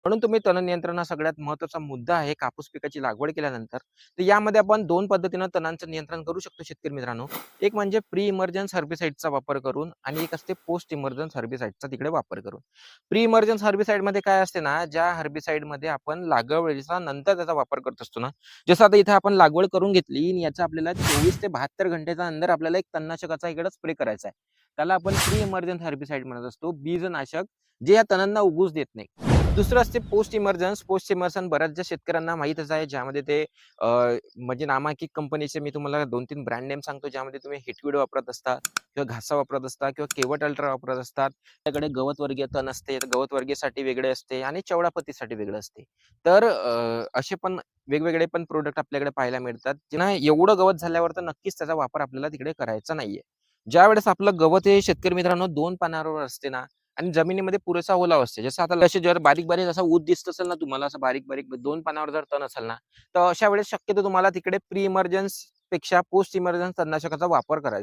म्हणून तुम्ही तण नियंत्रण हा सगळ्यात महत्त्वाचा मुद्दा आहे कापूस पिकाची लागवड केल्यानंतर. तर यामध्ये आपण 2 पद्धतीनं तणांचं नियंत्रण करू शकतो शेतकरी मित्रांनो. एक म्हणजे प्री इमर्जन्स हर्बिसाइडचा वापर करून आणि एक असते पोस्ट इमर्जन्स हर्बिसाइडचा तिकडे वापर करून. प्री इमर्जन्स हर्बिसाइडमध्ये काय असते ना, ज्या हर्बिसाइडमध्ये आपण लागवडीचा नंतर त्याचा वापर करत असतो ना, जसं आता इथे आपण लागवड करून घेतली आणि याचा आपल्याला 24 ते 72 घंटेच्या अंदर आपल्याला एक तणनाशकाचा इकडे स्प्रे करायचा आहे. त्याला आपण प्री इमर्जन्स हर्बिसाइड म्हणत असतो, बीजनाशक, जे या तणांना उगवूच देत नाही. दुसरं असते पोस्ट इमर्जन्स. पोस्ट इमर्जन्स बऱ्याचशा शेतकऱ्यांना माहीतच आहे, ज्यामध्ये ते अ, म्हणजे नामांकित कंपनीचे मी तुम्हाला 2-3 ब्रँड नेम सांगतो, ज्यामध्ये तुम्ही हिटविड वापरत असता किंवा घासा वापरत असता किंवा केवट अल्ट्रा वापरत असतात. त्याकडे गवतवर्गीय तण असते, गवतवर्गीयसाठी वेगळे असते आणि चवडापतीसाठी वेगळं असते. तर असे पण वेगवेगळे पण प्रोडक्ट आपल्याकडे पाहायला मिळतात. ज्यांना एवढं गवत झाल्यावर तर नक्कीच त्याचा वापर आपल्याला तिकडे करायचा नाहीये. ज्यावेळेस आपलं गवत हे शेतकरी मित्रांनो 2 पानावर असते ना आणि जमिनीमध्ये पुरेसा ओलावा असते. जसं आता असे जर बारीक-बारीक असा ऊत दिसत असेल ना तुम्हाला, असं बारीक-बारीक 2 पानावर जर तण असेल ना, तर अशा वेळेस शक्यतो तुम्हाला तिकडे प्री इमर्जन्स पेक्षा पोस्ट इमर्जन्स तणनाशकाचा वापर करायचा.